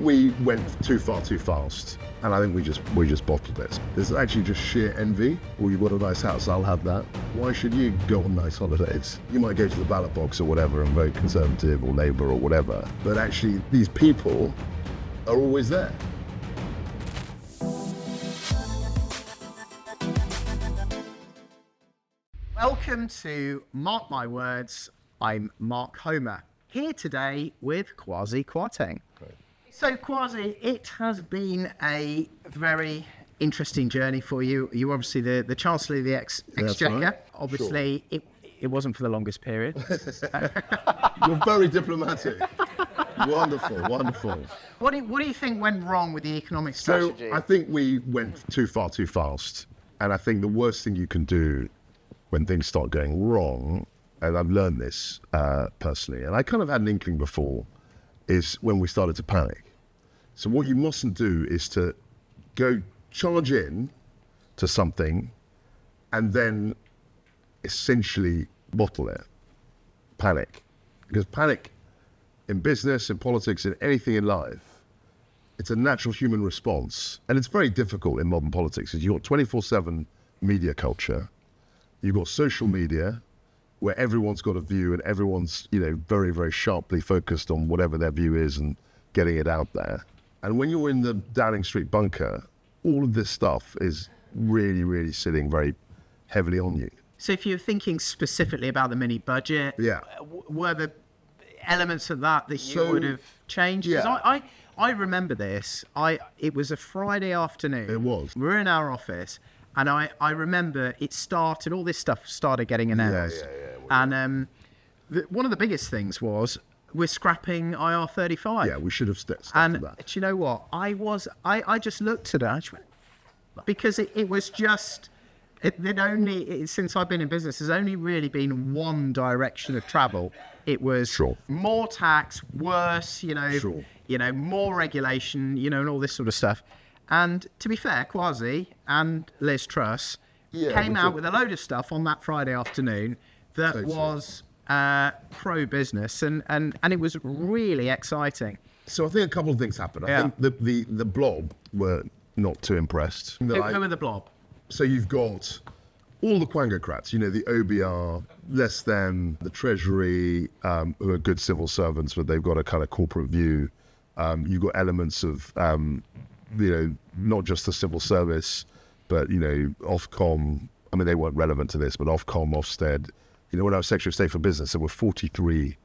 we went too far too fast, and I think we just bottled it. There's actually just sheer envy. Well, you've got a nice house, I'll have that. Why should you go on nice holidays? You might go to the ballot box or whatever and vote Conservative or Labour or whatever, but actually these people are always there. Welcome to Mark My Words. I'm Mark Homer, here today with Kwasi Kwarteng. So Kwasi, it has been a very interesting journey for you. You're obviously the Chancellor of the Exchequer. Right. Obviously, sure. It wasn't for the longest period. You're very diplomatic. Wonderful, wonderful. What do you think went wrong with the economic strategy? So I think we went too far too fast. And I think the worst thing you can do when things start going wrong, and I've learned this personally, and I kind of had an inkling before, is when we started to panic. So what you mustn't do is to go charge in to something and then essentially bottle it. Panic. Because panic in business, in politics, in anything in life, it's a natural human response. And it's very difficult in modern politics because you've got 24/7 media culture. You've got social media where everyone's got a view and everyone's, very, very sharply focused on whatever their view is and getting it out there. And when you're in the Downing Street bunker, all of this stuff is really, really sitting very heavily on you. So if you're thinking specifically about the mini budget, were the elements of that you would have changed? Yeah. I remember this. It was a Friday afternoon. It was. We were in our office. And I remember all this stuff started getting announced. And one of the biggest things was we're scrapping IR35. Yeah, we should have stuck to that. And do you know what? I just looked at it, I just went, because it was just, since I've been in business, there's only really been one direction of travel. It was more tax, worse, more regulation, and all this sort of stuff. And to be fair, Kwasi and Liz Truss came out with a load of stuff on that Friday afternoon that was pro-business, and it was really exciting. So I think a couple of things happened. I think the blob were not too impressed. Who are the blob? So you've got all the quangocrats, the OBR, less than the Treasury, who are good civil servants, but they've got a kind of corporate view. You've got elements of not just the civil service, but, Ofcom. I mean, they weren't relevant to this, but Ofcom, Ofsted. When I was Secretary of State for Business, there were 43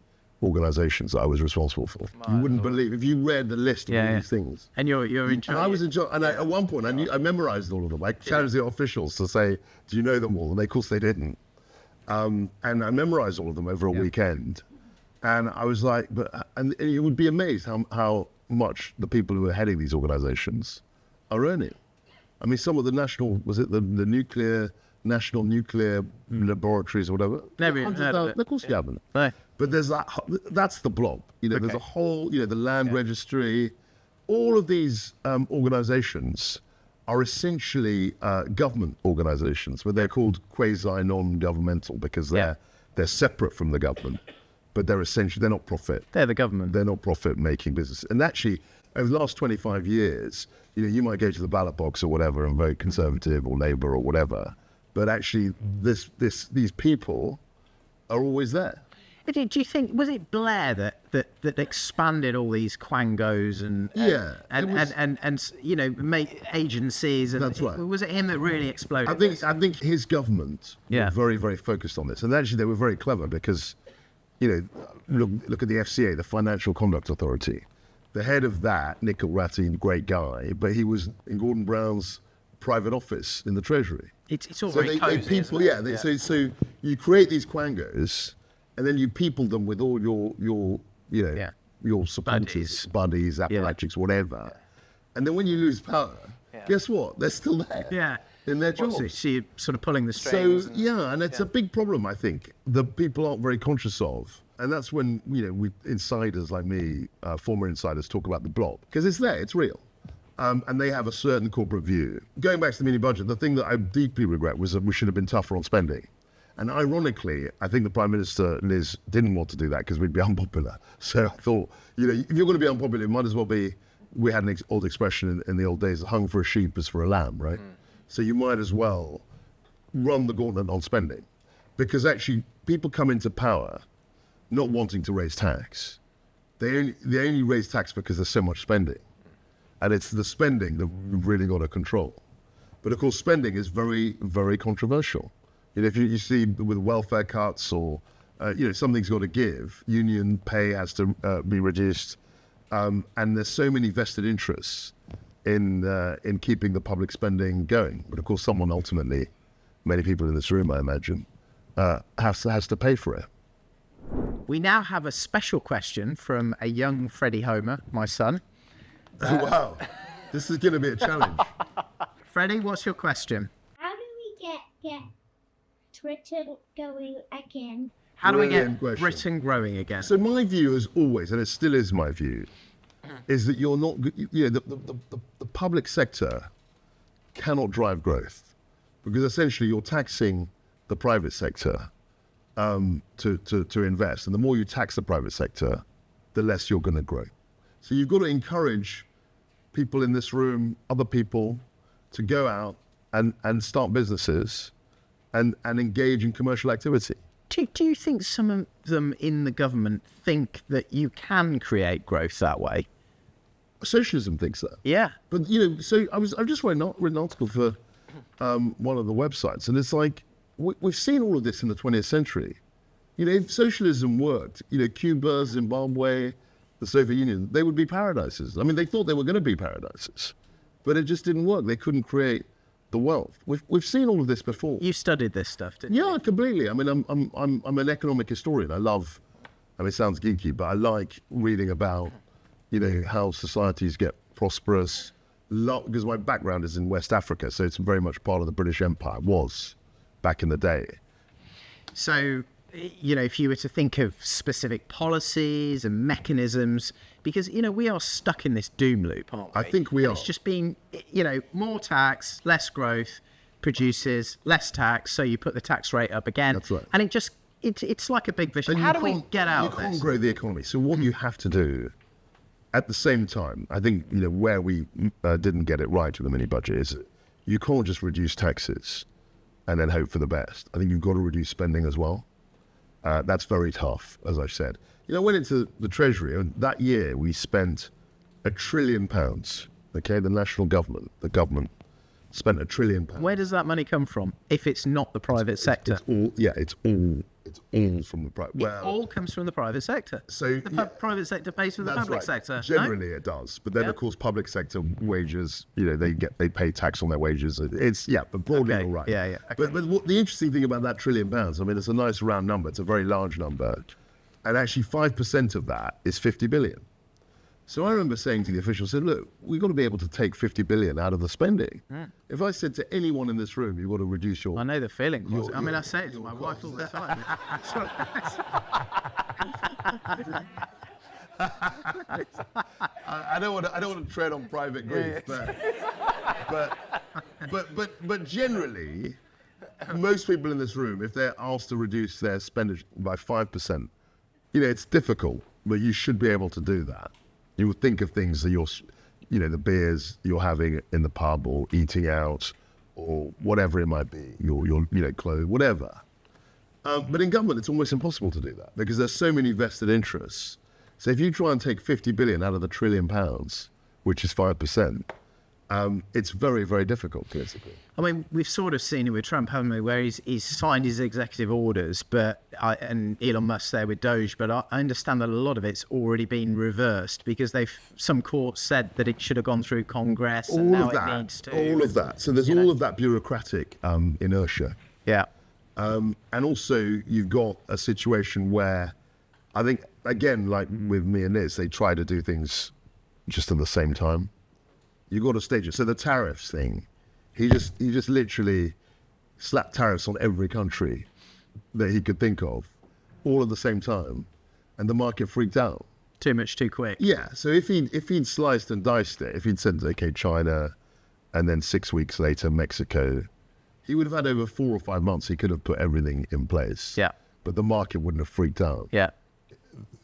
organisations that I was responsible for. You wouldn't believe, if you read the list of all these things. And you're in charge. And I was in charge, and at one point, I memorised all of them. I challenged the officials to say, do you know them all? And of course they didn't. And I memorised all of them over a weekend. And I was like, and you would be amazed how much the people who are heading these organisations are earning. I mean, some of the the National Nuclear Laboratories or whatever. Of course you haven't. No. But there's that's the blob. There's a whole, the Land Registry. All of these organisations are essentially government organisations, but they're called quasi-non-governmental because they're separate from the government. But they're not profit. They're the government. They're not profit-making business. And actually, over the last 25 years, you might go to the ballot box or whatever and vote Conservative or Labour or whatever. But actually, these people are always there. Do you think, was it Blair that expanded all these quangos and make agencies? And, that's right. Was it him that really exploded? I think his government were very, very focused on this. And actually, they were very clever because, look at the FCA, the Financial Conduct Authority. The head of that, Nick Ratty, great guy, but he was in Gordon Brown's private office in the Treasury. It's all very cozy, So you create these quangos, and then you people them with all your supporters, buddies, apparatchiks, whatever. And then when you lose power, guess what? They're still there. Yeah. In their jobs. So you're sort of pulling the strings. So, and it's a big problem, I think, that people aren't very conscious of. And that's when, we insiders like me, former insiders, talk about the blob. Because it's there, it's real. And they have a certain corporate view. Going back to the mini budget, the thing that I deeply regret was that we should have been tougher on spending. And ironically, I think the Prime Minister, Liz, didn't want to do that because we'd be unpopular. So I thought, if you're going to be unpopular, it might as well be we had an old expression in the old days, hung for a sheep is for a lamb, right? So you might as well run the gauntlet on spending, because actually people come into power not wanting to raise tax. They only raise tax because there's so much spending. And it's the spending that we've really got to control. But of course, spending is very, very controversial. If you see with welfare cuts or, something's got to give, union pay has to be reduced. And there's so many vested interests in keeping the public spending going. But of course, someone ultimately, many people in this room, I imagine, has to pay for it. We now have a special question from a young Freddie Homer, my son. Wow, this is going to be a challenge. Freddie, what's your question? How do we get Britain going again? How do we get Brilliant question. Britain growing again? So my view is always, and it still is my view, is that you're not, the public sector cannot drive growth, because essentially you're taxing the private sector to invest. And the more you tax the private sector, the less you're going to grow. So you've got to encourage people in this room, other people, to go out and start businesses and engage in commercial activity. Do you think some of them in the government think that you can create growth that way? Socialism thinks that. Yeah. But, so I've just written an article for one of the websites, and it's like, we've seen all of this in the 20th century. If socialism worked, Cuba, Zimbabwe, the Soviet Union, they would be paradises. I mean, they thought they were going to be paradises, but it just didn't work. They couldn't create the wealth. We've seen all of this before. You studied this stuff, didn't you? Yeah, completely. I mean, I'm an economic historian. I mean, it sounds geeky, but I like reading about, how societies get prosperous. Because my background is in West Africa, so it's very much part of the British Empire, was back in the day. So, if you were to think of specific policies and mechanisms, because, we are stuck in this doom loop, aren't we? I think we are. It's just been, more tax, less growth produces less tax, so you put the tax rate up again. That's right. And it's like a big vision. And How do we get out of You this? can't grow the economy. So what you have to do, at the same time, I think, where we didn't get it right with the mini budget is you can't just reduce taxes and then hope for the best. I think you've got to reduce spending as well. That's very tough, as I said. I went into the Treasury, and that year we spent £1 trillion. Okay, the national government, the government, spent £1 trillion. Where does that money come from if it's not the private sector? It's all from the private. It all comes from the private sector. So The private sector pays for the that's public right. sector. Generally, it does, but then Yeah. of course, public sector wages, they pay tax on their wages. But broadly, Okay. all right. Yeah. Okay. But the interesting thing about that £1 trillion, I mean, it's a nice round number. It's a very large number, and actually 5% of that is 50 billion. So I remember saying to the officials, look, we've got to be able to take 50 billion out of the spending. If I said to anyone in this room, you've got to reduce your... I know the feeling. Your- I mean, your- I say it to my wife all the time. I don't want to tread on private grief, but generally, most people in this room, if they're asked to reduce their expenditure by 5%, it's difficult, but you should be able to do that. You would think of things that the beers you're having in the pub or eating out or whatever it might be, your clothes, whatever. But in government, it's almost impossible to do that because there's so many vested interests. So if you try and take 50 billion out of the £1 trillion, which is 5%, it's very, very difficult politically. I mean, we've sort of seen it with Trump, haven't we, where he's signed his executive orders, and Elon Musk there with Doge, but I understand that a lot of it's already been reversed because some courts said that it should have gone through Congress and now it needs to. All of that. So there's all of that bureaucratic inertia. Yeah. And also you've got a situation where I think, again, like with me and Liz, they try to do things just at the same time. You've got to stage it. So the tariffs thing, he just literally slapped tariffs on every country that he could think of, all at the same time, and the market freaked out. Too much, too quick. Yeah. So if he'd sliced and diced it, if he'd said, okay, China, and then 6 weeks later Mexico, he would have had over 4 or 5 months. He could have put everything in place. Yeah. But the market wouldn't have freaked out. Yeah.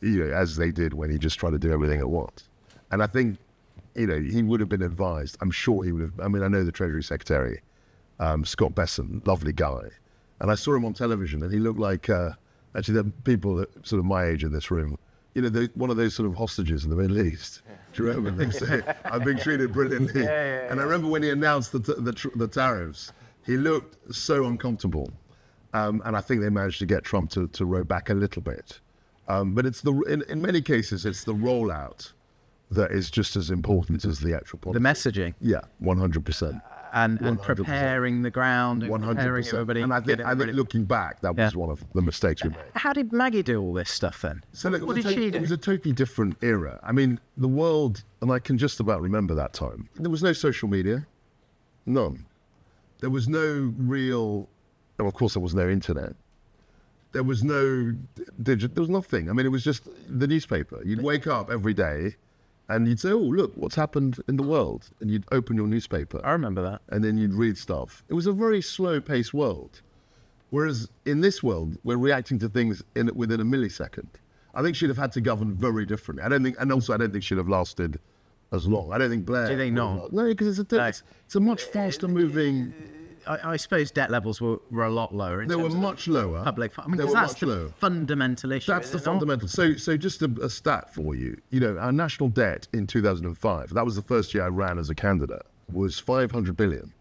As they did when he just tried to do everything at once. And I think he would have been advised. I'm sure he would have. I mean, I know the Treasury Secretary, Scott Besson, lovely guy, and I saw him on television, and he looked like actually the people that sort of my age in this room. One of those sort of hostages in the Middle East. Do you remember? They say, I'm being treated brilliantly. And I remember when he announced the tariffs, he looked so uncomfortable. And I think they managed to get Trump to row back a little bit. But it's in many cases, it's the rollout that is just as important as the actual policy. The messaging. Yeah, 100%. And 100%. preparing the ground and 100%. preparing everybody. And I think looking back, that was one of the mistakes we made. How did Maggie do all this stuff then? So look, What did she do? it was a totally different era. I mean, the world, and I can just about remember that time, there was no social media. None. There was no real, well, of course there was no internet. There was no digital, there was nothing. I mean, it was just the newspaper. You'd wake up every day and you'd say, oh, look, what's happened in the world? And you'd open your newspaper. I remember that. And then you'd read stuff. It was a very slow-paced world. Whereas in this world, we're reacting to things within a millisecond. I think she'd have had to govern very differently. I don't think she'd have lasted as long. I don't think Blair... Do you think not? No, because it's a much faster moving... I suppose debt levels were a lot lower. They were much lower. Public, I mean, They were that's much the lower. fundamental issue. That's the fundamental. So just a stat for you. Our national debt in 2005, that was the first year I ran as a candidate, was 500 billion.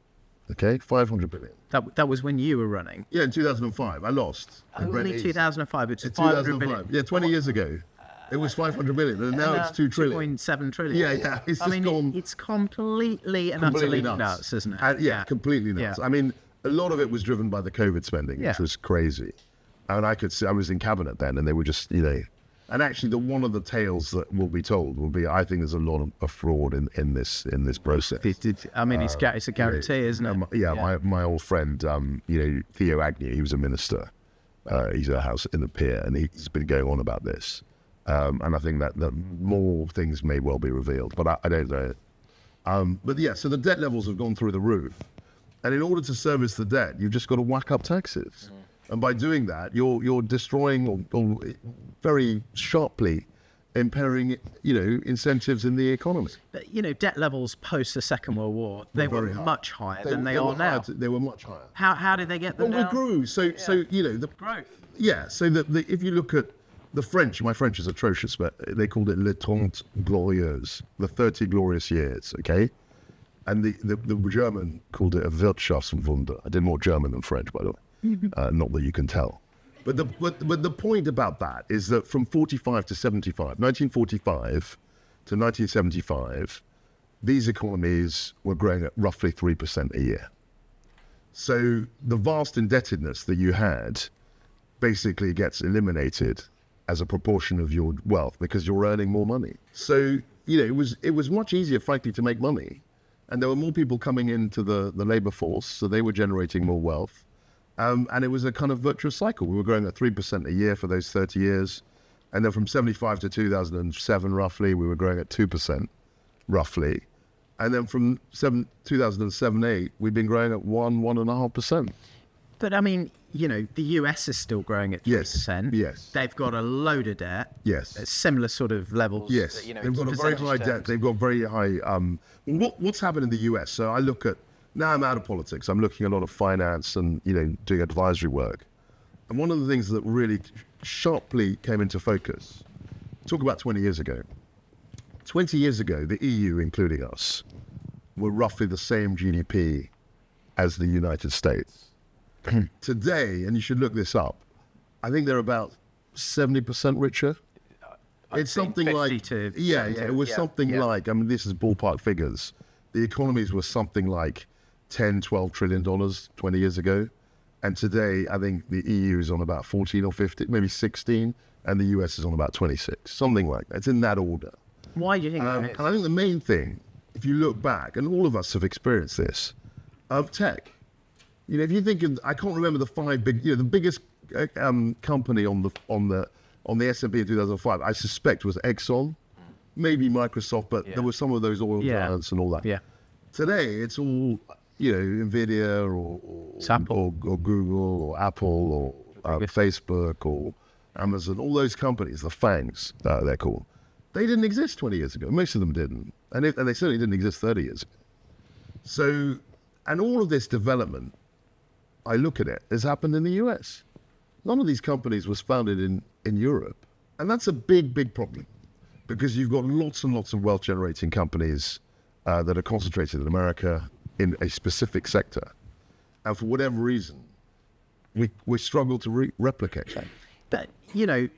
Okay, 500 billion. That was when you were running. Yeah, in 2005, I lost. Only 2005. It's In 500 billion. Yeah, 20 years ago, it was 500 billion, and now it's 2 trillion. 2.7 trillion. Yeah. It's just gone it's completely and utterly nuts, isn't it? And, completely nuts. Yeah. I mean, a lot of it was driven by the COVID spending, which was crazy. And I could see, I was in cabinet then, and they were just, and actually one of the tales that will be told will be, I think there's a lot of fraud in this process. It's a guarantee, isn't it? My old friend, Theo Agnew, he was a minister. He's a house in the peer, and he's been going on about this. And I think that more things may well be revealed, but I don't know. So the debt levels have gone through the roof. And in order to service the debt, you've just got to whack up taxes. And by doing that, you're destroying or very sharply impairing, incentives in the economy. Debt levels post the Second World War, they were much higher than they are now. They were much higher. How did they get them Well, down? we grew. So the growth. Yeah. So if you look at the French, my French is atrocious, but they called it les 30 glorieuses, the 30 glorious years. Okay. And the German called it a Wirtschaftswunder. I did more German than French, by the way. Not that you can tell. But the point about that is that from 45 to 75, 1945 to 1975, these economies were growing at roughly 3% a year. So the vast indebtedness that you had basically gets eliminated as a proportion of your wealth because you're earning more money. So, it was much easier, frankly, to make money. And there were more people coming into the labor force, so they were generating more wealth. And it was a kind of virtuous cycle. We were growing at 3% a year for those 30 years. And then from 75 to 2007, roughly, we were growing at 2%, roughly. And then from 2007-8, we've been growing at 1.5%. But I mean, the US is still growing at 3%. Yes. They've got a load of debt. Yes. At similar sort of levels. Yes. They've got a very high debt. They've got very high. What's happened in the US? So I look at, now I'm out of politics. I'm looking at a lot of finance and, doing advisory work. And one of the things that really sharply came into focus, talk about 20 years ago. 20 years ago, the EU, including us, were roughly the same GDP as the United States. Today, and you should look this up, I think they're about 70% richer. It's something like, it was something like, I mean, this is ballpark figures. The economies were something like 10, 12 trillion dollars 20 years ago. And today, I think the EU is on about 14 or 15, maybe 16, and the US is on about 26, something like that. It's in that order. Why do you think that is? And I think the main thing, if you look back, and all of us have experienced this, of tech. If you think, I can't remember the five big, the biggest company on the S&P in 2005, I suspect was Exxon, maybe Microsoft, but there were some of those oil giants and all that. Yeah. Today, it's all, Nvidia or Google or Apple or Facebook or Amazon, all those companies, the FANGs, they're called. They didn't exist 20 years ago. Most of them didn't. And they certainly didn't exist 30 years ago. So, and all of this development, I look at it, has happened in the US. None of these companies was founded in Europe. And that's a big, big problem, because you've got lots and lots of wealth-generating companies that are concentrated in America in a specific sector. And for whatever reason, we struggle to replicate that. But, you know,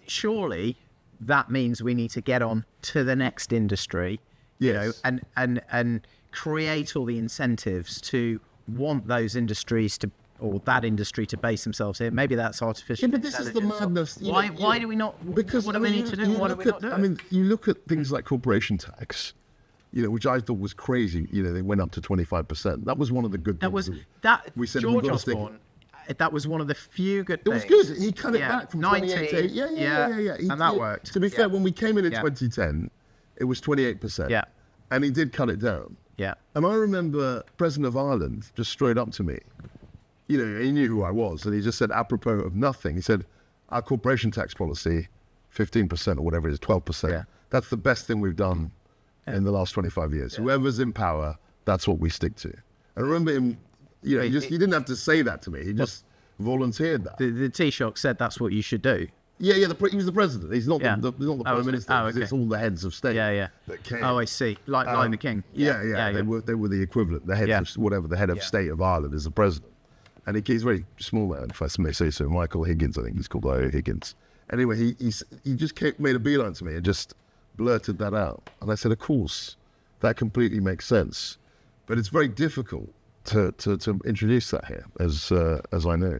surely that means we need to get on to the next industry, you Yes. know, and create all the incentives to want those industries to, or that industry to base themselves here. Maybe that's artificial. Yeah, but this is the madness. You know, Why do we not? Because what do I we mean, need to do? What do we not do? I mean, you look at things like corporation tax, you know, which I thought was crazy. You know, they went up to 25%. That was one of the good things. That was that. We said George we've got to stick- Osborne. That was one of the few good It was things. good. He cut it back from 28 to 8. Yeah. And that worked. To be fair, when we came in Yeah. 2010, it was 28%. Yeah. And he did cut it down. Yeah. And I remember President of Ireland just straight up to me, you know, he knew who I was, and he just said, apropos of nothing, he said, our corporation tax policy, 15% or whatever it is, 12%, Yeah. that's the best thing we've done in the last 25 years. Whoever's in power, that's what we stick to. I remember him, you know, he didn't have to say that to me, he just volunteered that. The Taoiseach said that's what you should do. Yeah, he was the president. He's not Yeah. the prime minister. okay. It's all the heads of state. Yeah. That came. Oh, I see. Like Lion the King. Yeah. They were the equivalent. The head Yeah. of whatever the head of state of Ireland is the president, and he's very small man, if I may say so. Michael Higgins, I think he's called Higgins. Anyway, he just made a beeline to me and just blurted that out, and I said, of course, that completely makes sense, but it's very difficult to introduce that here, as I know.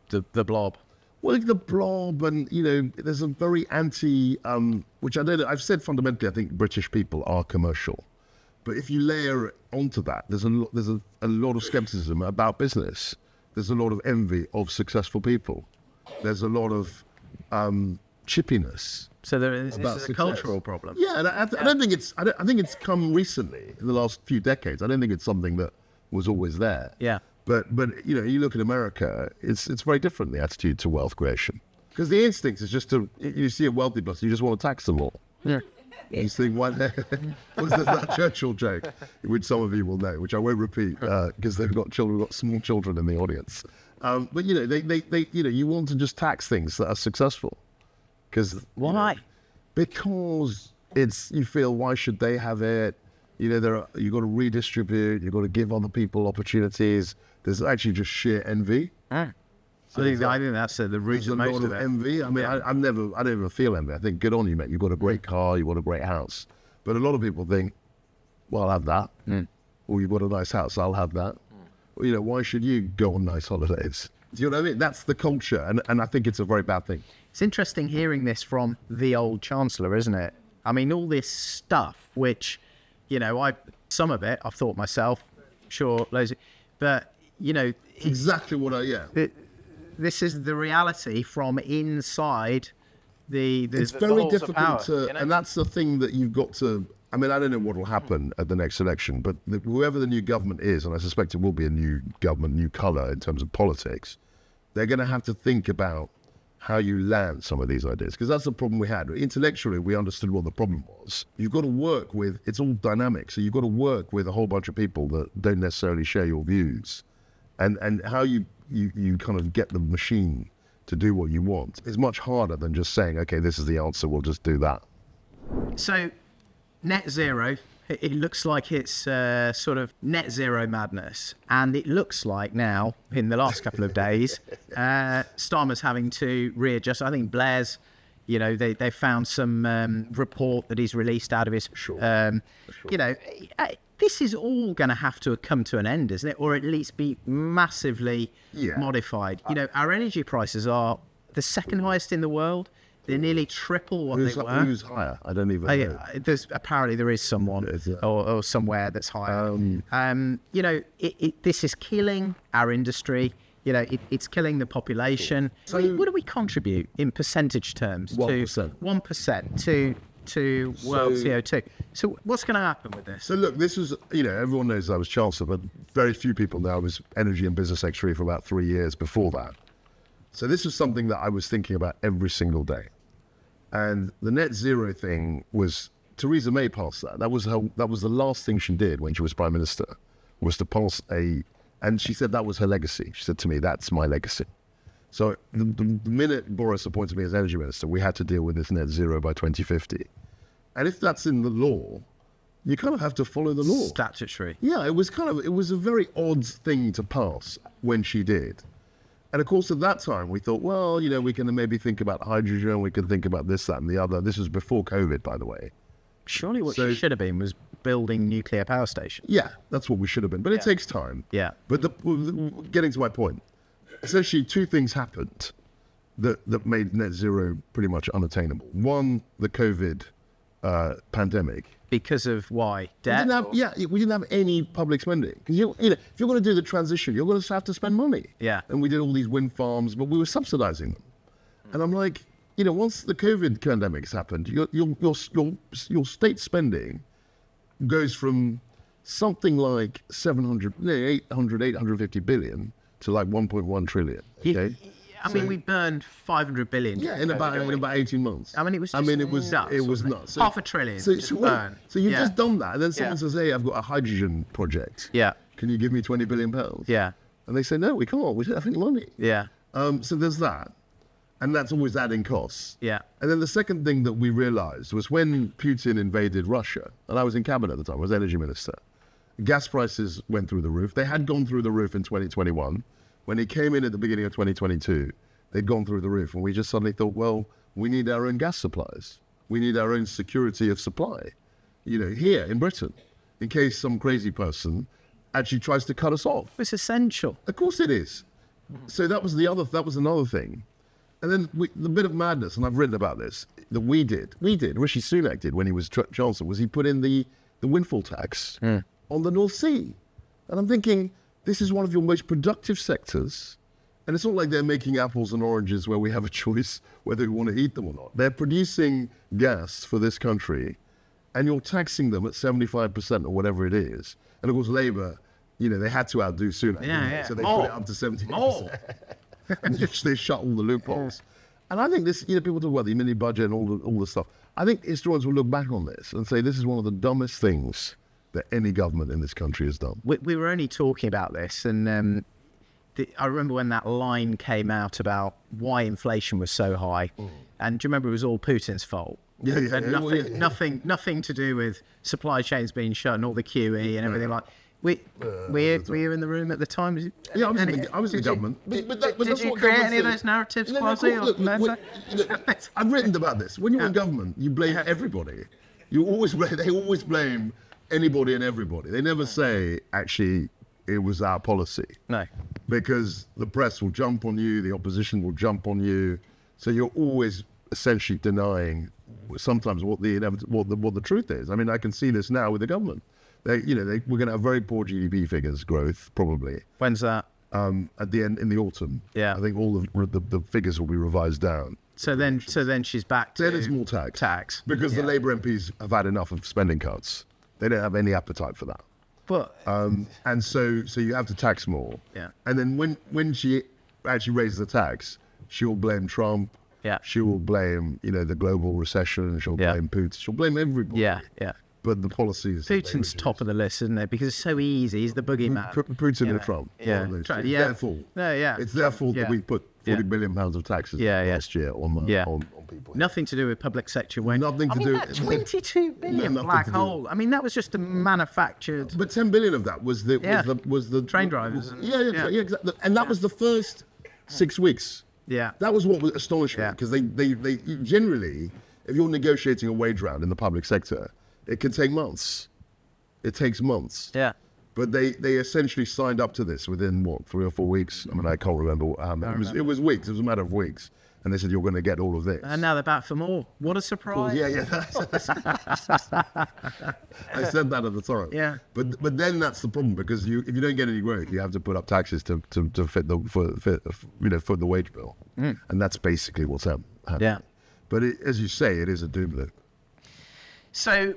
The blob. Well, the blob, and you know, there's a very which I've said fundamentally, I think British people are commercial, but if you layer it onto that, there's a lot of skepticism about business. There's a lot of envy of successful people. There's a lot of chippiness. So this about is a success. cultural problem. Yeah, and I don't think it's. I think it's come recently in the last few decades. I don't think it's something that was always there. Yeah. But you know, you look at America, it's very different, the attitude to wealth creation. Because the instinct is just you see a wealthy person, you just want to tax them all. Yeah. You think, what's that Churchill joke, which some of you will know, which I won't repeat because they've got small children in the audience. But you know, they you know, you want to just tax things that are successful. Because Why? Because you feel, why should they have it? You know, you've got to redistribute, you've got to give other people opportunities. There's actually just sheer envy. I think that's the root There's of a most lot of of it. envy. I mean, I never feel envy. I think, good on you, mate. You've got a great car, you've got a great house. But a lot of people think, well, I'll have that. Or you've got a nice house, I'll have that. Well, you know, why should you go on nice holidays? Do you know what I mean? That's the culture. And I think it's a very bad thing. It's interesting hearing this from the old Chancellor, isn't it? I mean, all this stuff, which, you know, some of it I've thought myself, sure, loads of, but, you know, Exactly what this is the reality from inside the it's the very halls of difficult power, to, you know? and that's the thing that you've got to. I mean, I don't know what will happen at the next election, but whoever the new government is, and I suspect it will be a new government, new colour in terms of politics, they're going to have to think about how you land some of these ideas, because that's the problem we had. Intellectually, we understood what the problem was. You've got to work with, it's all dynamic, so you've got to work with a whole bunch of people that don't necessarily share your views, and how you kind of get the machine to do what you want is much harder than just saying, okay, this is the answer, we'll just do that. So, net zero, it looks like it's sort of net zero madness. And it looks like now, in the last couple of days, Starmer's having to readjust. I think Blair's, you know, they found some report that he's released out of his, you know, this is all going to have to come to an end, isn't it? Or at least be massively modified. You know, our energy prices are the second highest in the world. They're nearly triple what they were. Who's higher? I don't even know. Apparently there is someone or somewhere that's higher. You know, this is killing our industry. You know, it's killing the population. So what do we contribute in percentage terms? 1%. 1% to world CO2. So what's going to happen with this? So look, this was, you know, everyone knows I was Chancellor, but very few people know I was Energy and Business Secretary for about 3 years before that. So this was something that I was thinking about every single day. And the net zero thing was, Theresa May passed that. That was the last thing she did when she was Prime Minister, was to pass and she said that was her legacy. She said to me, that's my legacy. So the minute Boris appointed me as Energy Minister, we had to deal with this net zero by 2050. And if that's in the law, you kind of have to follow the law. Statutory. Yeah, it was a very odd thing to pass when she did. And of course, at that time, we thought, well, we can maybe think about hydrogen, we can think about this, that, and the other. This was before COVID, by the way. Surely what she should have been was building nuclear power stations. Yeah, that's what we should have been. But it takes time. Yeah. But getting to my point, essentially two things happened that made net zero pretty much unattainable. One, the COVID pandemic. Because of why? Debt? We didn't have any public spending. Because if you're going to do the transition, you're going to have to spend money. Yeah. And we did all these wind farms, but we were subsidizing them. And I'm like, once the COVID pandemic's happened, your state spending goes from something like 850 billion to like 1.1 trillion. Okay. I mean, we burned 500 billion. Yeah, in about 18 months. I mean, it was nuts. It was nuts. So, half a trillion. So you've just done that, and then someone says, "Hey, I've got a hydrogen project. Yeah. Can you give me 20 billion pounds?" Yeah. And they say, "No, we can't. We don't have any money." Yeah. So there's that, and that's always adding costs. Yeah. And then the second thing that we realised was when Putin invaded Russia, and I was in cabinet at the time, I was energy minister. Gas prices went through the roof. They had gone through the roof in 2021. When he came in at the beginning of 2022, they'd gone through the roof, and we just suddenly thought, well, we need our own gas supplies. We need our own security of supply, here in Britain, in case some crazy person actually tries to cut us off. It's essential. Of course it is. So that was another thing. And then the bit of madness, and I've written about this, that we did, Rishi Sunak did when he was Chancellor, was he put in the windfall tax on the North Sea. And I'm thinking, this is one of your most productive sectors. And it's not like they're making apples and oranges where we have a choice whether we want to eat them or not. They're producing gas for this country, and you're taxing them at 75% or whatever it is. And of course, Labour, they had to outdo Sunak. So they put it up to 75%. And they shut all the loopholes. And I think this, people talk about the mini budget and all the stuff. I think historians will look back on this and say this is one of the dumbest things that any government in this country has done. We were only talking about this, and I remember when that line came out about why inflation was so high, and do you remember it was all Putin's fault? Nothing to do with supply chains being shut and all the QE and everything like. Were you in the room at the time? Yeah, I was in the government. But did you create any of those narratives, Kwasi? I've written about this. When you're in government, you blame everybody. They always blame anybody and everybody. They never say, actually, it was our policy. No. Because the press will jump on you, the opposition will jump on you. So you're always essentially denying sometimes what the truth is. I mean, I can see this now with the government. We're going to have very poor GDP figures growth, probably. When's that? At the end, in the autumn. Yeah. I think all the figures will be revised down. So then she's back to... Then it's more tax. Because the Labour MPs have had enough of spending cuts. They don't have any appetite for that. But and so you have to tax more. Yeah. And then when she actually raises the tax, she will blame Trump. Yeah. She will blame the global recession. She'll blame Putin. She'll blame everybody. Yeah. But the policies... Putin's top of the list, isn't it? Because it's so easy. He's the boogeyman. Putin and Trump. Yeah. It's their fault. No, yeah. It's their fault that we put 40 billion pounds of taxes last year on people. Nothing to do with public sector. Nothing to do. That 22 billion black hole. I mean, that was just a manufactured. But 10 billion of that was the train drivers. Exactly. And that was the first 6 weeks. Yeah. That was what was astonishing because they generally, if you're negotiating a wage round in the public sector, it can take months. It takes months. Yeah. But they essentially signed up to this within 3 or 4 weeks. I mean, I can't remember. It was weeks. It was a matter of weeks. And they said, you're going to get all of this. And now they're back for more. What a surprise. Yeah. I said that at the time. Yeah. But then that's the problem because if you don't get any growth, you have to put up taxes to fit the wage bill. And that's basically what's happening. Yeah. But as you say, it is a doom loop. So,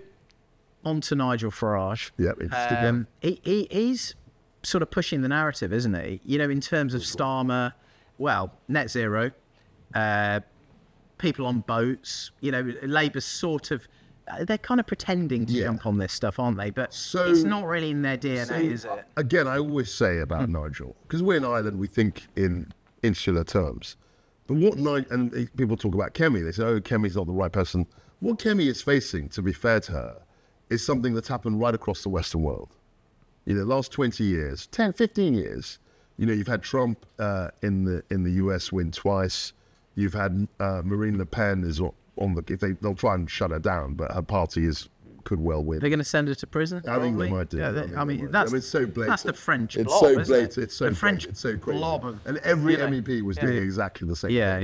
on to Nigel Farage. Yeah, interesting. He's sort of pushing the narrative, isn't he? In terms of Starmer, net zero, people on boats. You know, Labour's sort of, they're kind of pretending to jump on this stuff, aren't they? But it's not really in their DNA, is it? Again, I always say about Nigel, because we're in Ireland, we think in insular terms. But and people talk about Kemi, they say, oh, Kemi's not the right person. What Kemi is facing, to be fair to her, is something that's happened right across the Western world. You know, the last 20 years, 10, 15 years, you know, you've had Trump in the US win twice. You've had Marine Le Pen is on they'll try and shut her down, but her party could well win. They're going to send her to prison? I think they might do. Yeah, it's so blatant. That's the French blob, It's so blatant. It's so the French blatant. It's so crazy. blob. And every MEP was doing exactly the same thing.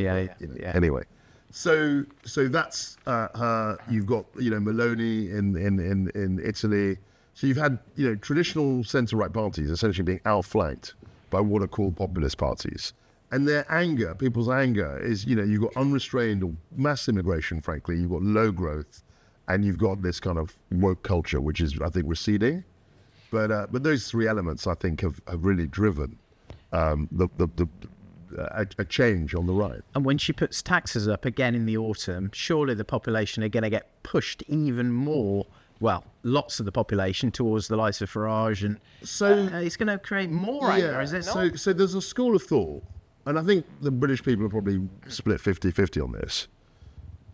Yeah. Anyway, so that's her. You've got, you know, Meloni in Italy. So you've had, you know, traditional centre-right parties essentially being outflanked by what are called populist parties. And their anger, people's anger is, you know, you've got unrestrained or mass immigration, frankly, you've got low growth, and you've got this kind of woke culture, which is, I think, receding. But those three elements, I think, have really driven a change on the right. And when she puts taxes up again in the autumn, surely the population are going to get pushed even more. Well, lots of the population towards the likes of Farage, and so it's going to create more anger, is it not? So there's a school of thought, and I think the British people are probably split 50-50 on this.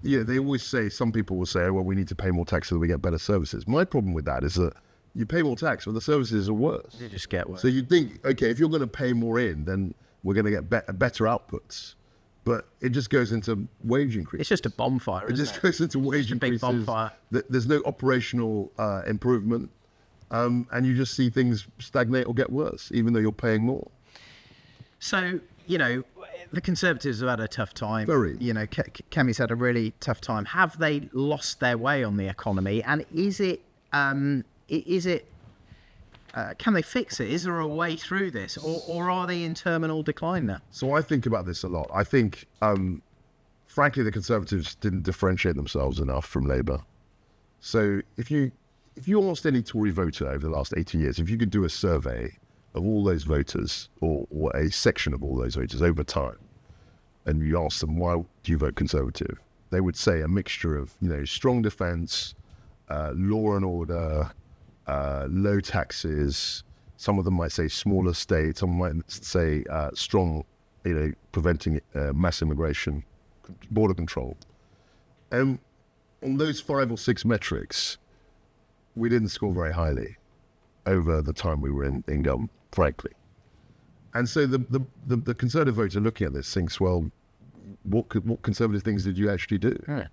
Yeah, they always say, some people will say, oh, well, we need to pay more tax so that we get better services. My problem with that is that you pay more tax, but the services are worse. They just get worse. So you think, okay, if you're going to pay more in, then we're going to get better outputs. But it just goes into wage increase. It's just a bonfire, isn't it? It just goes into wage increases. Big bonfire. There's no operational improvement. And you just see things stagnate or get worse, even though you're paying more. So, you know, the Conservatives have had a tough time. Very. You know, Kemi's had a really tough time. Have they lost their way on the economy? And can they fix it? Is there a way through this? Or are they in terminal decline now? So I think about this a lot. I think, frankly, the Conservatives didn't differentiate themselves enough from Labour. So if you asked any Tory voter over the last 80 years, if you could do a survey of all those voters, or a section of all those voters over time, and you ask them, why do you vote Conservative? They would say a mixture of, you know, strong defence, law and order, low taxes. Some of them might say smaller state. Some might say strong, you know, preventing mass immigration, border control. And on those 5 or 6 metrics, we didn't score very highly over the time we were in government, frankly. And so the Conservative voter looking at this thinks, well, what Conservative things did you actually do? Yeah.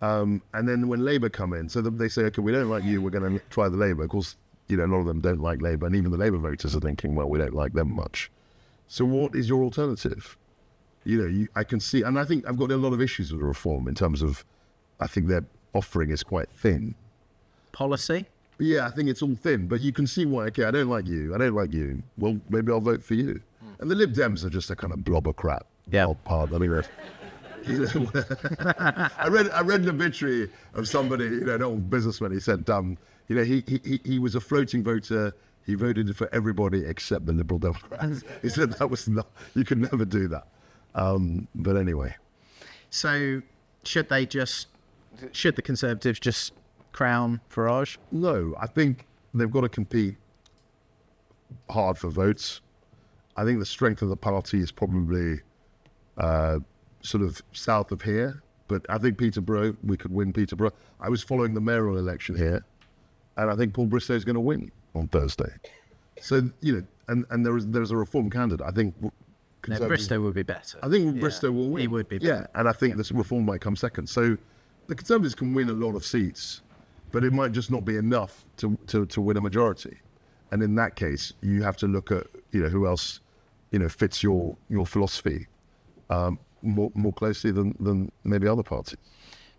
And then when Labour come in, so they say, okay, we don't like you, we're going to try the Labour. Of course, you know, a lot of them don't like Labour, and even the Labour voters are thinking, well, we don't like them much. So what is your alternative? You know, I can see, and I think I've got a lot of issues with the reform in terms of, I think their offering is quite thin. Policy? Yeah, I think it's all thin, but you can see why. Okay, I don't like you. Well, maybe I'll vote for you. And the Lib Dems are just a kind of blob of crap. Yeah. I mean, you know, I read an obituary of somebody, you know, an old businessman. He said, you know, he was a floating voter. He voted for everybody except the Liberal Democrats. He said that was not. You could never do that. But anyway. So should the Conservatives just crown Farage? No, I think they've got to compete hard for votes. I think the strength of the party is probably sort of south of here, but I think Peterborough, we could win Peterborough. I was following the mayoral election here, and I think Paul Bristow is going to win on Thursday. So, you know, and there's a reform candidate. I think Bristow would be better. I think Bristow will win. He would be better. Yeah, and I think this reform might come second. So the Conservatives can win a lot of seats, but it might just not be enough to win a majority. And in that case, you have to look at, you know, who else, you know, fits your philosophy more closely than maybe other parties.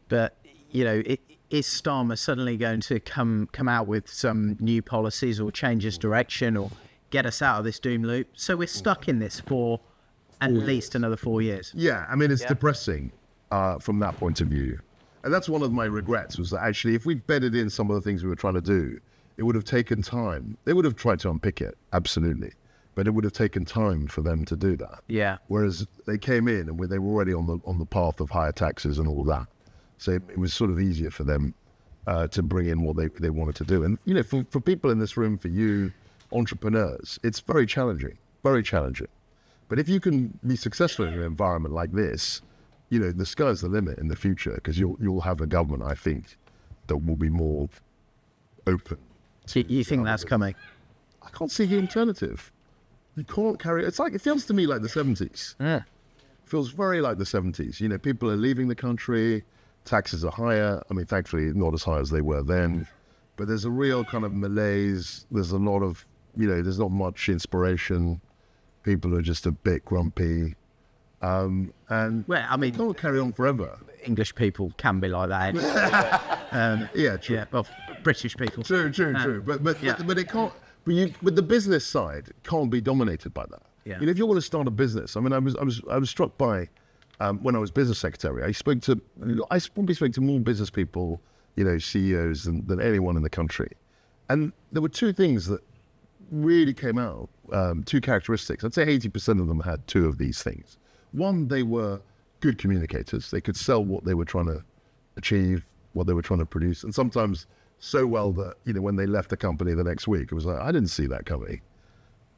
But, you know, is Starmer suddenly going to come out with some new policies or change his direction or get us out of this doom loop? So we're stuck in this for at least another 4 years. Yeah, I mean, it's depressing from that point of view. And that's one of my regrets, was that actually if we'd bedded in some of the things we were trying to do, it would have taken time. They would have tried to unpick it, absolutely. but it would have taken time for them to do that. Yeah. Whereas they came in and they were already on the path of higher taxes and all that. So it was sort of easier for them to bring in what they wanted to do. And, you know, for people in this room, for you, entrepreneurs, it's very challenging, very challenging. But if you can be successful in an environment like this, you know, the sky's the limit in the future, because you'll have a government, I think, that will be more open. You think that's coming? I can't see the alternative. You can't carry it feels to me like the 70s. Yeah. It feels very like the 70s. You know, people are leaving the country, taxes are higher. I mean, thankfully, not as high as they were then. But there's a real kind of malaise. There's a lot of, you know, there's not much inspiration. People are just a bit grumpy. And Well, I mean, it can't carry on forever. English people can be like that. Yeah, true. Yeah, well, British people. True. But yeah. it can't. But the business side can't be dominated by that. Yeah. You know, if you want to start a business, I mean, I was struck by when I was business secretary. I probably spoke to more business people, you know, CEOs than anyone in the country, and there were two things that really came out. Two characteristics. I'd say 80% of them had two of these things. One, they were good communicators. They could sell what they were trying to achieve, what they were trying to produce, and sometimes so well that, you know, when they left the company the next week, it was like, I didn't see that coming.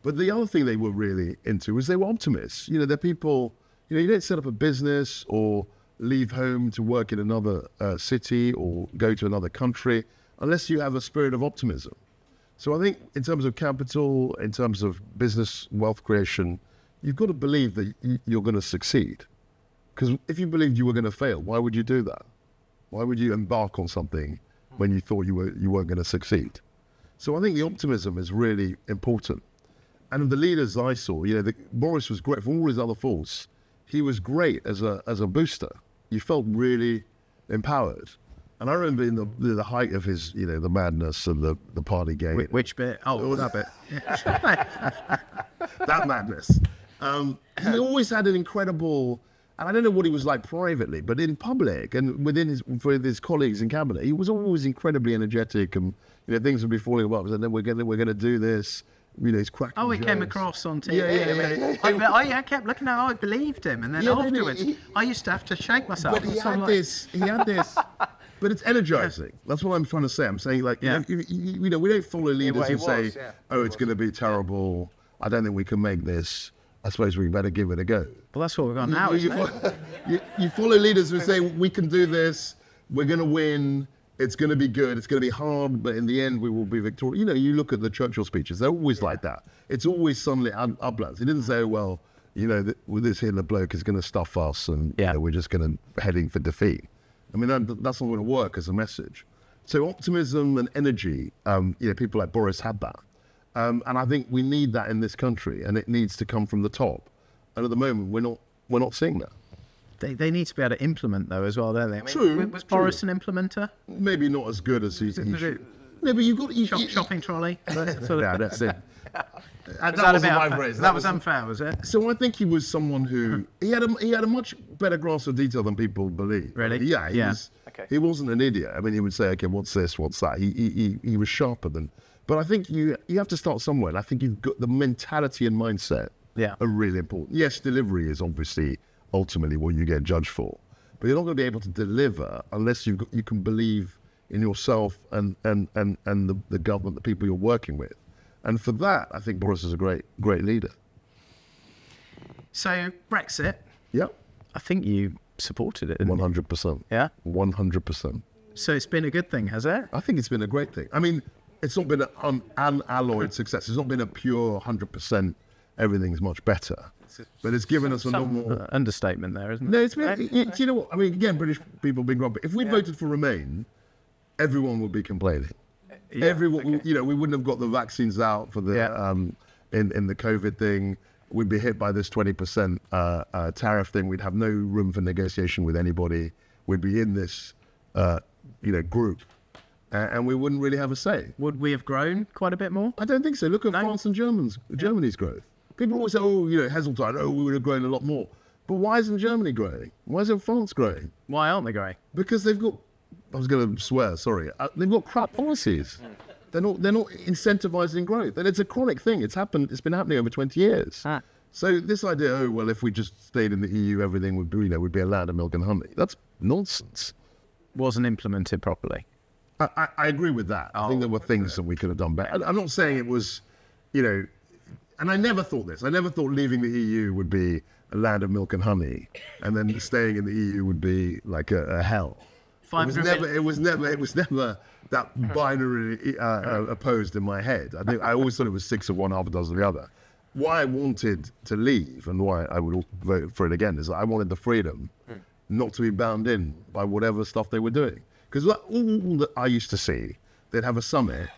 But the other thing they were really into was they were optimists. You know, they're people, you know, you don't set up a business or leave home to work in another city or go to another country unless you have a spirit of optimism. So I think in terms of capital, in terms of business wealth creation, you've got to believe that you're going to succeed. Because if you believed you were going to fail, why would you do that? Why would you embark on something when you thought you weren't going to succeed? So I think the optimism is really important. And of the leaders I saw, you know, Boris was great for all his other faults. He was great as a booster. You felt really empowered. And I remember in the height of his, you know, the madness and the party game. Which bit? Oh, that bit. That madness. He always had an incredible, and I don't know what he was like privately, but in public and with his colleagues in cabinet, he was always incredibly energetic, and, you know, things would be falling apart. And then we're going to do this. You know, he's cracking. Oh, he jokes. came across on TV. Yeah. I kept looking at. I believed him, and then afterwards, I used to have to shake myself. But he had this. But it's energizing. That's what I'm trying to say. I'm saying, like, Yeah. you know, we don't follow leaders who say, "Oh, it's going to be terrible. I don't think we can make this. I suppose we better give it a go." Well, that's what we've got now, isn't it? You follow leaders who say, "We can do this. We're going to win. It's going to be good. It's going to be hard, but in the end, we will be victorious." You know, you look at the Churchill speeches; they're always like that. It's always suddenly uplands. He didn't say, "Well, you know, with this Hitler bloke is going to stuff us, and you know, we're just going to heading for defeat." I mean, that's not going to work as a message. So optimism and energy, you know, people like Boris had that. And I think we need that in this country, and it needs to come from the top. And at the moment, we're not seeing that. They need to be able to implement, though, as well, don't they? I mean, True. Was Boris an implementer? Maybe not as good as he should. No, but you've got Shopping trolley? Yeah, that's it. And that was unfair, was it? So I think he was someone who he had a much better grasp of detail than people believe. Really? Yeah. He wasn't an idiot. I mean, he would say, "Okay, what's this? What's that?" He was sharper than. But I think you have to start somewhere. And I think you've got the mentality and mindset. Yeah. Are really important. Yes, delivery is obviously ultimately what you get judged for, but you're not going to be able to deliver unless you can believe in yourself and the government, the people you're working with. And for that, I think Boris is a great leader. So Brexit, Yep. I think you supported it, didn't you? 100%. Yeah. 100%. So it's been a good thing, has it? I think it's been a great thing. I mean, it's not been an unalloyed success. It's not been a pure 100%. Everything's much better, but it's given us a lot more. Understatement there, isn't it? No, it's been. Do you know what? I mean, again, British people have been grumpy. If we'd voted for Remain, everyone would be complaining. Yeah, Everyone, you know, we wouldn't have got the vaccines out for the in the COVID thing. We'd be hit by this 20% tariff thing. We'd have no room for negotiation with anybody. We'd be in this, group, and we wouldn't really have a say. Would we have grown quite a bit more? I don't think so. Look at France and Germany's growth. People always say, "Oh, you know, Heseltine, we would have grown a lot more." But why isn't Germany growing? Why isn't France growing? Why aren't they growing? Because they've got, I was going to swear, sorry, they've got crap policies. They're not incentivizing growth. And it's a chronic thing. It's been happening over 20 years. So this idea, oh, well, if we just stayed in the EU, everything would be, would be a land of milk and honey. That's nonsense. Wasn't implemented properly. I agree with that. I think there were things that we could have done better. I'm not saying it was, and I never thought this. I never thought leaving the EU would be a land of milk and honey, and then staying in the EU would be like a hell. It was never that binary opposed in my head. I always thought it was 6 of one, half a dozen of the other. Why I wanted to leave and why I would vote for it again is I wanted the freedom not to be bound in by whatever stuff they were doing. Because all that I used to see, they'd have a summit,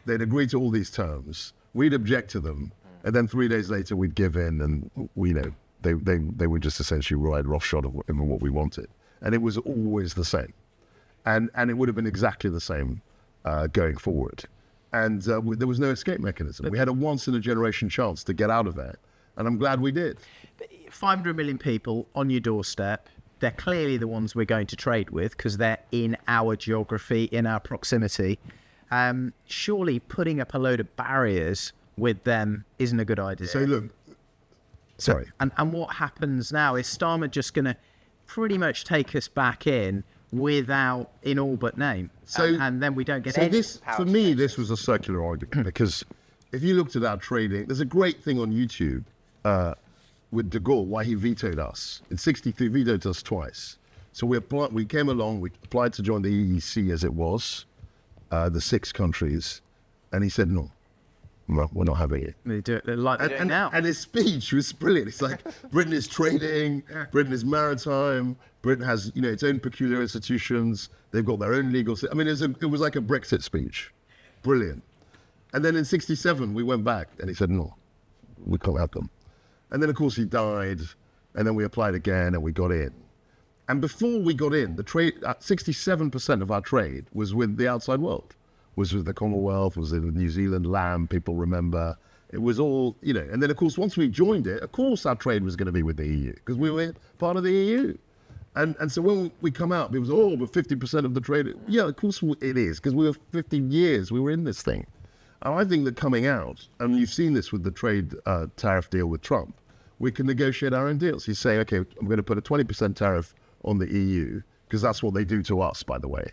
they'd agree to all these terms, we'd object to them, and then 3 days later we'd give in, and they would just essentially ride roughshod of what we wanted. And it was always the same. And it would have been exactly the same going forward. And there was no escape mechanism. We had a once-in-a-generation chance to get out of that, and I'm glad we did. 500 million people on your doorstep. They're clearly the ones we're going to trade with because they're in our geography, in our proximity. Surely putting up a load of barriers with them isn't a good idea. So look, sorry. And what happens now is Starmer just going to pretty much take us back in without in all but name. And then we don't get any power. For me, this was a circular argument because if you looked at our trading, there's a great thing on YouTube with De Gaulle, why he vetoed us. In 63, vetoed us twice. So we came along, we applied to join the EEC as it was, the 6 countries, and he said, no, we're not having it. They do it like they're doing now. And his speech was brilliant. It's like, Britain is trading, Britain is maritime, Britain has, its own peculiar institutions, they've got their own legal system. I mean, it was like a Brexit speech. Brilliant. And then in 67, we went back, and he said, no, we can't have them. And then, of course, he died, and then we applied again, and we got in. And before we got in, the trade, 67% of our trade was with the outside world, was with the Commonwealth, was with New Zealand, LAM, people remember. It was all, and then, of course, once we joined it, of course, our trade was going to be with the EU, because we were part of the EU. And so when we come out, it was, but 50% of the trade. Yeah, of course it is, because we were 15 years, we were in this thing. And I think that coming out, and you've seen this with the trade tariff deal with Trump, we can negotiate our own deals. You say, okay, I'm going to put a 20% tariff on the EU, because that's what they do to us, by the way.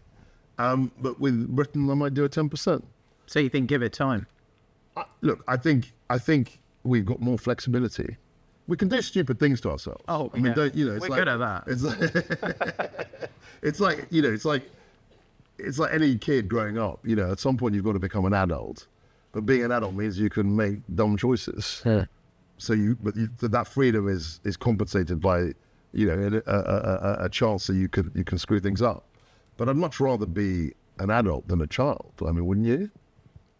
But with Britain, I might do a 10%. So you think give it time? Look, I think we've got more flexibility. We can do stupid things to ourselves. Oh, I mean, yeah. It's we're like, good at that. It's like any kid growing up. At some point you've got to become an adult, but being an adult means you can make dumb choices. Yeah. So that freedom is compensated by a chance that you can screw things up. But I'd much rather be an adult than a child. I mean, wouldn't you?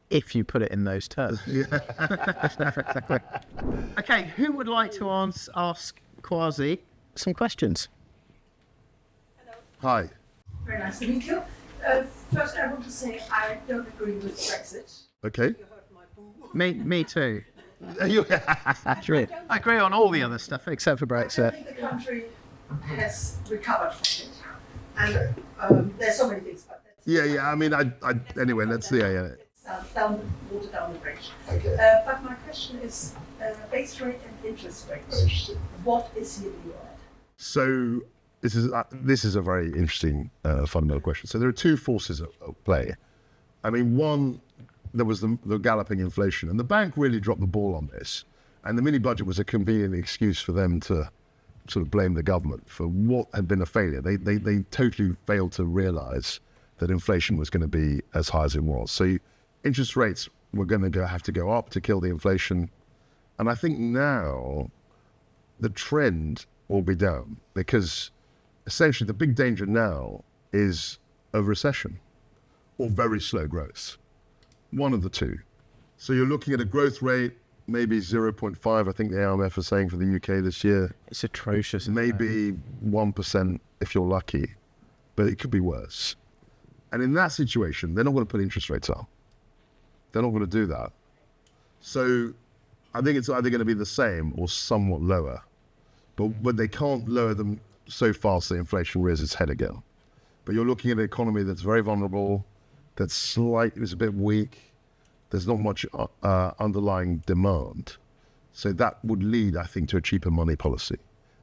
If you put it in those terms. Yeah. Okay, who would like to ask Kwasi some questions? Hello. Hi. Very nice to meet you. First, I want to say I don't agree with Brexit. Okay. You heard my boo. Me too. Actually, I agree on all the other stuff except for I Brexit. think the country has recovered from it. And there's so many things, but that's... yeah. I mean, anyway, let's see. Yeah. It's water down the bridge. Okay. But my question is base rate and interest rates. Interesting. What is your view on it? So this is a very interesting fundamental question. So there are two forces at play. I mean, one, there was the galloping inflation, and the bank really dropped the ball on this. And the mini budget was a convenient excuse for them to sort of blame the government for what had been a failure. They totally failed to realise that inflation was going to be as high as it was. So interest rates were going to have to go up to kill the inflation. And I think now the trend will be down, because essentially the big danger now is a recession or very slow growth. One of the two. So you're looking at a growth rate, maybe 0.5, I think the IMF is saying for the UK this year. It's atrocious. Maybe 1% if you're lucky, but it could be worse. And in that situation, they're not going to put interest rates up. They're not going to do that. So I think it's either going to be the same or somewhat lower, but they can't lower them so fast that inflation rears its head again. But you're looking at an economy that's very vulnerable. that's it was a bit weak. There's not much underlying demand. So that would lead, I think, to a cheaper money policy.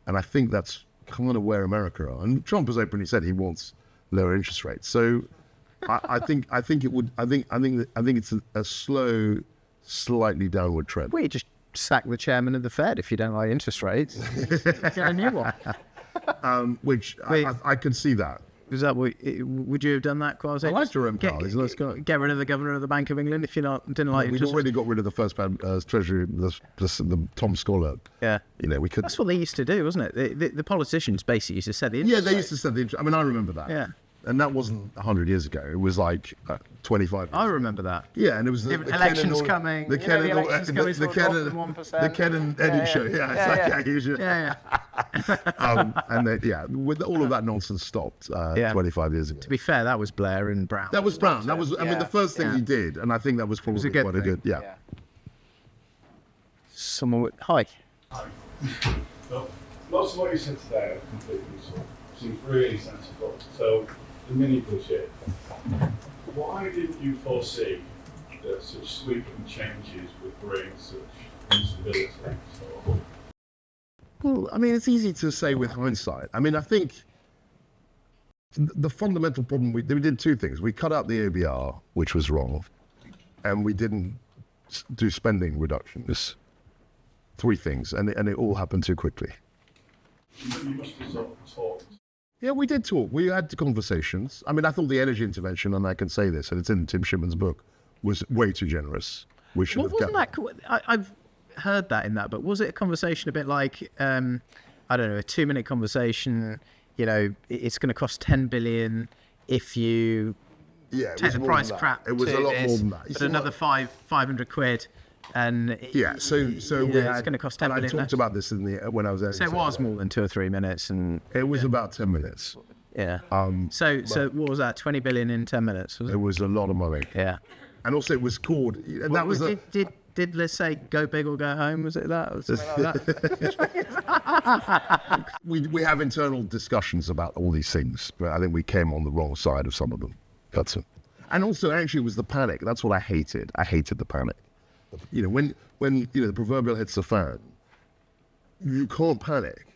And I think that's kind of where America are. And Trump has openly said he wants lower interest rates. So I think it's a slow, slightly downward trend. Well, you just sack the chairman of the Fed if you don't like interest rates. Get a new one. Which I can see that. Is that what, would you have done that, Kwasi? I like Jerome Powell. Get rid of the governor of the Bank of England if you didn't like We'd interest already got rid of the first Treasury, the Tom Scholar. Yeah. We could. That's what they used to do, wasn't it? The politicians basically used to set the interest Yeah, they used to set the interest. I mean, I remember that. Yeah. And that wasn't 100 years ago. It was like 25 years I remember that. Yeah, and it was the elections coming. The Ken and Eddie show. Yeah. And with all of that nonsense stopped 25 years ago. To be fair, that was Blair and Brown. That was Brown. That was, I mean, the first thing he did, and I think that was probably quite a good, Someone would, hi. Well, lots of what you said today I completely seems really sensible. So, the mini budget, why didn't you foresee that such sweeping changes would bring such instability? Well, I mean, it's easy to say with hindsight. I mean, I think the fundamental problem, we did two things. We cut out the ABR, which was wrong, and we didn't do spending reductions. Three things, and it all happened too quickly. You must have sort of talked. Yeah, we did talk. We had conversations. I mean, I thought the energy intervention, and I can say this, and it's in Tim Shipman's book, was way too generous. We should have Wasn't that? I've heard that in that, but was it a conversation a bit like, I don't know, a 2-minute conversation? It's going to cost 10 billion if you take the price crap. It was a lot more than that. But another 500 quid. And so it's going to cost 10 billion. billion. I talked about this when I was there. So it was more than 2 or 3 minutes, and it was about 10 minutes. Yeah. So what was that? 20 billion in 10 minutes? Was it? It was a lot of money. Yeah. And also, it was called. And that was did Liz say go big or go home? Was it that? Or something like that? we have internal discussions about all these things, but I think we came on the wrong side of some of them. And also, actually, it was the panic. That's what I hated. I hated the panic. When the proverbial hits the fan, you can't panic.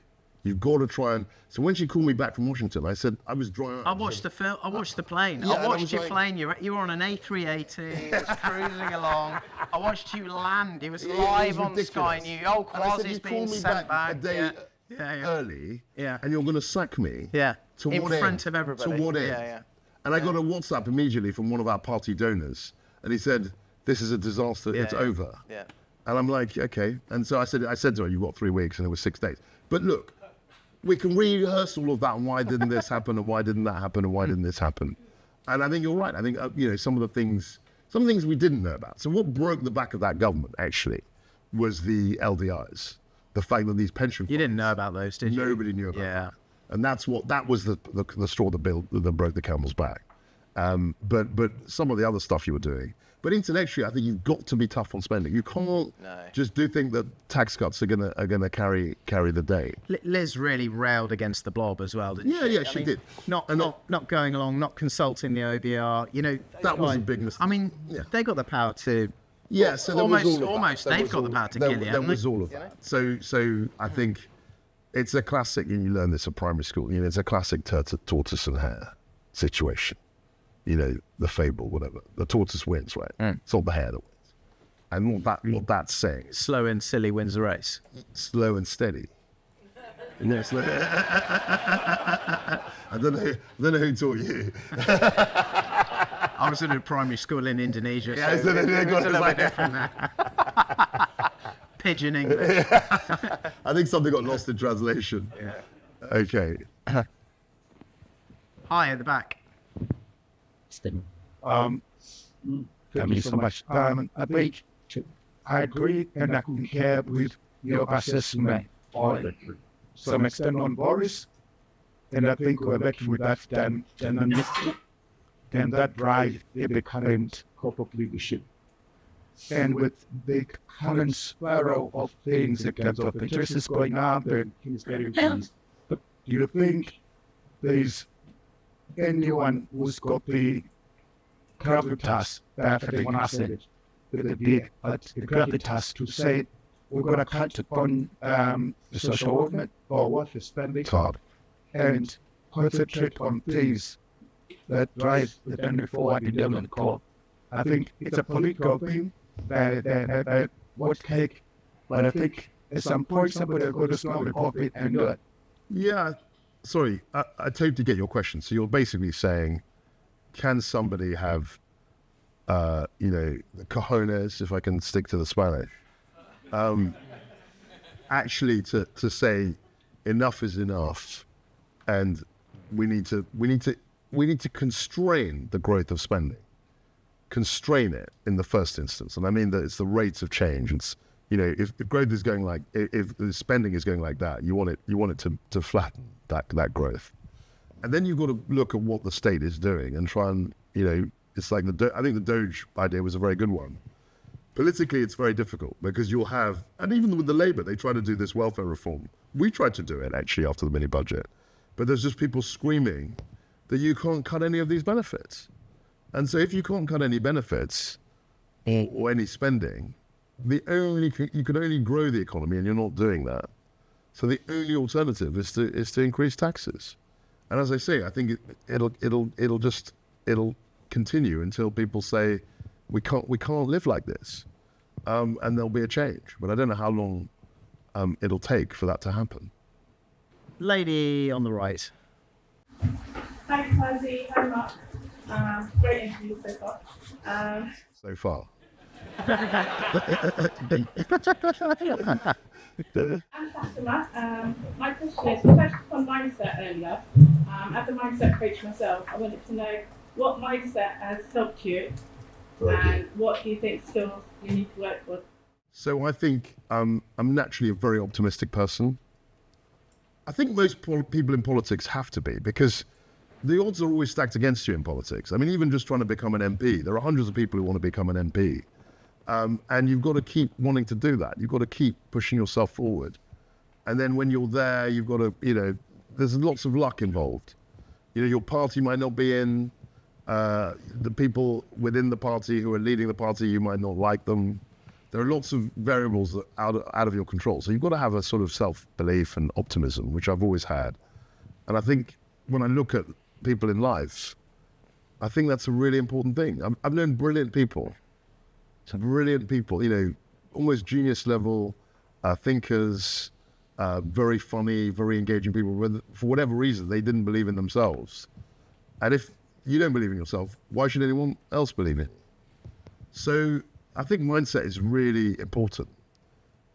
You've got to try and. So when she called me back from Washington, I said I was dry. I watched the film. I watched the plane. Yeah, I watched your plane. You were on an A380. It was cruising along. I watched you land. It was live on Sky News. Oh, Kwasi's being sent back. A day early. Yeah. And you're going to sack me. Yeah. To in what front end? of everybody. To what end? Yeah. And I got a WhatsApp immediately from one of our party donors, and he said, "This is a disaster. It's over." Yeah. And I'm like, okay. And so I said to her, "You've got 3 weeks," and it was 6 days. But look, we can rehearse all of that. And why didn't this happen? And why didn't that happen? And why didn't this happen? And I think you're right. I think some of the things we didn't know about. So what broke the back of that government actually was the LDIs, the fact that these pension funds, You didn't know about those, did you? Nobody knew about. Yeah. That. And that was the straw that broke the camel's back. But some of the other stuff you were doing. But intellectually, I think you've got to be tough on spending. You can't just think that tax cuts are gonna carry the day. Liz really railed against the blob as well, didn't she? Yeah, she did. Not going along, not consulting the OBR. That was a big mistake. I mean, they got the power to. Yeah, so there was all of that. Almost, they've got the power to kill you. There was all of that. So I think it's a classic, and you learn this at primary school. It's a classic tortoise and hare situation. The fable, whatever. The tortoise wins, right? It's not the hare that wins. And what that's saying is Slow and silly wins the race. slow and steady. I don't know who taught you. I was in a primary school in Indonesia, Yeah, so so they it's got a it little like- bit different there. Pidgin English. I think something got lost in translation. Yeah. Okay. Hi, at the back. Thank you so much. I think I agree and I concur with your assessment on some extent on Boris. And I think we're better with that than that drive the current crop of leadership. And with the current spiral of things in terms of interest is going up and things getting pleased. But do you think there's anyone who's got the gravitas, benefiting asset with the big, but the gravitas to say we're going to cut on the social movement or what the spending and concentrate on things that drive the country forward in development goal. I think it's a political thing that would take, but I think at some point somebody will go to small the cockpit and do it. Yeah, sorry, I totally get your question. So you're basically saying, can somebody have, the cojones, if I can stick to the Spanish, actually to say enough is enough, and we need to constrain the growth of spending, constrain it in the first instance, and I mean that it's the rates of change. It's if growth is going like, if the spending is going like that, you want it to flatten that growth, and then you've got to look at what the state is doing and try and it's like I think the Doge idea was a very good one. Politically, it's very difficult because you'll have, and even with the Labour, they try to do this welfare reform. We tried to do it actually after the mini budget, but there's just people screaming that you can't cut any of these benefits, and so if you can't cut any benefits or any spending, you can only grow the economy, and you're not doing that. So the only alternative is to increase taxes, and as I say, I think it'll continue until people say we can't live like this, and there'll be a change. But I don't know how long it'll take for that to happen. Lady on the right. Hi, Kwasi. Hi, Mark. Great interview so far. So far. I'm Fatima. My question is, we touched on mindset earlier. As a mindset coach myself, I wanted to know what mindset has helped you and what do you think skills you need to work with? So I think I'm naturally a very optimistic person. I think most people in politics have to be, because the odds are always stacked against you in politics. I mean, even just trying to become an MP, there are hundreds of people who want to become an MP. And you've got to keep wanting to do that. You've got to keep pushing yourself forward. And then when you're there, you've got to, there's lots of luck involved. Your party might not be in, the people within the party who are leading the party, you might not like them. There are lots of variables that are out of your control. So you've got to have a sort of self-belief and optimism, which I've always had. And I think when I look at people in life, I think that's a really important thing. I've known brilliant people, almost genius level thinkers, very funny, very engaging people. But for whatever reason, they didn't believe in themselves. And if you don't believe in yourself, why should anyone else believe it? So I think mindset is really important.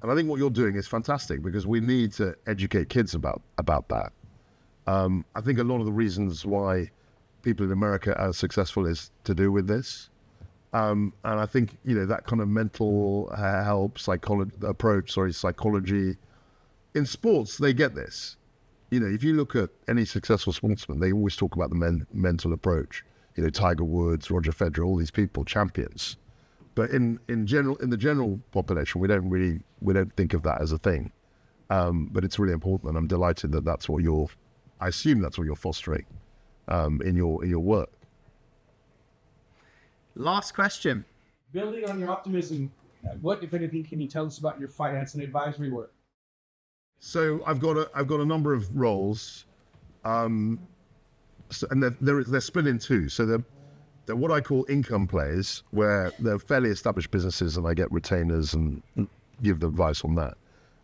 And I think what you're doing is fantastic, because we need to educate kids about that. I think a lot of the reasons why people in America are successful is to do with this. And I think, that kind of mental health, psychology. In sports, they get this. If you look at any successful sportsman, they always talk about the mental approach. Tiger Woods, Roger Federer, all these people, champions. But in the general population, we don't think of that as a thing. But it's really important, and I'm delighted that I assume that's what you're fostering in your work. Last question. Building on your optimism, what, if anything, can you tell us about your finance and advisory work? So I've got a number of roles, and they're split in two. So they're what I call income plays, where they're fairly established businesses, and I get retainers and give them advice on that.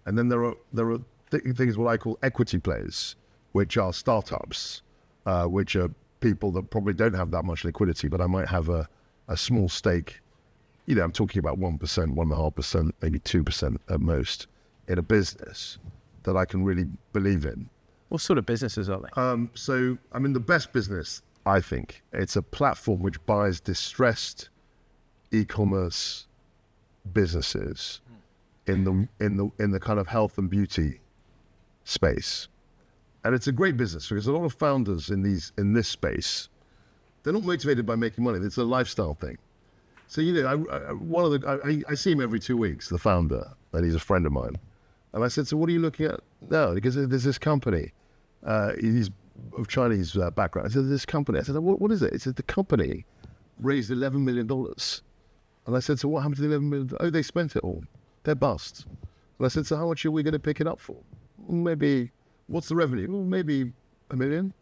And then there are things what I call equity plays, which are startups, which are people that probably don't have that much liquidity, but I might have a small stake. I'm talking about 1%, 1.5%, maybe 2% at most in a business that I can really believe in. What sort of businesses are they? So, the best business, I think, it's a platform which buys distressed e-commerce businesses in the kind of health and beauty space. And it's a great business because a lot of founders in this space, they're not motivated by making money. It's a lifestyle thing. So, I see him every 2 weeks, the founder, and he's a friend of mine. And I said, so what are you looking at now? Because there's this company, he's of Chinese background. I said, this company. I said, what is it? He said, the company raised $11 million. And I said, so what happened to the $11 million? Oh, they spent it all. They're bust. And I said, so how much are we going to pick it up for? Maybe, what's the revenue? Well, maybe $1 million.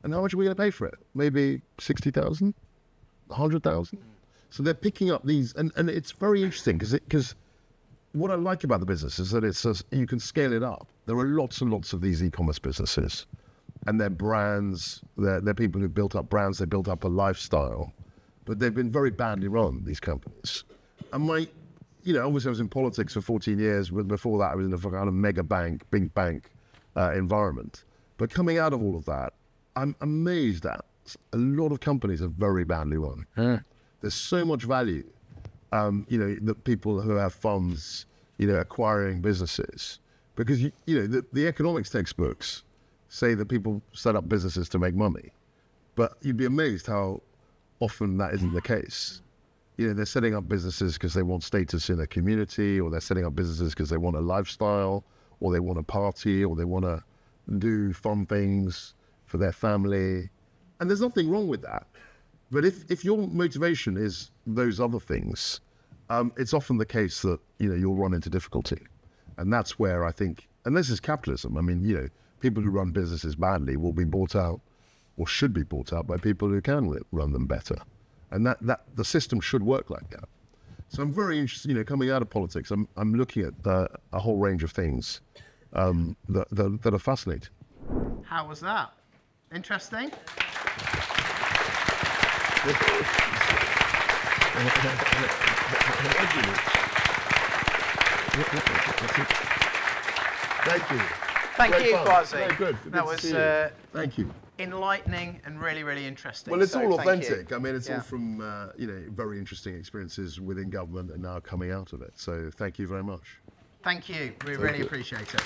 And how much are we going to pay for it? Maybe 60,000, 100,000. So they're picking up these, and it's very interesting because what I like about the business is that you can scale it up. There are lots and lots of these e-commerce businesses, and they're brands. They're people who built up brands. They built up a lifestyle, but they've been very badly run, these companies. And obviously I was in politics for 14 years. But before that, I was in a kind of mega bank, big bank environment. But coming out of all of that, I'm amazed at a lot of companies are very badly run. There's so much value, the people who have funds, acquiring businesses, because the economics textbooks say that people set up businesses to make money, but you'd be amazed how often that isn't the case. They're setting up businesses because they want status in a community, or they're setting up businesses because they want a lifestyle, or they want a party, or they want to do fun things for their family. And there's nothing wrong with that. But if your motivation is those other things, it's often the case that, you'll run into difficulty. And that's where I think, and this is capitalism. I mean, people who run businesses badly will be bought out, or should be bought out by people who can run them better. And that the system should work like that. So I'm very interested, coming out of politics, I'm looking at a whole range of things that are fascinating. How was that? Interesting? Thank you. Thank Great you, fun. Kwasi. Very good. That was Thank you. enlightening and really, really interesting. Well, it's So all thank you. authentic. I mean, it's all from very interesting experiences within government and now coming out of it. So thank you very much. Thank you. We really appreciate it.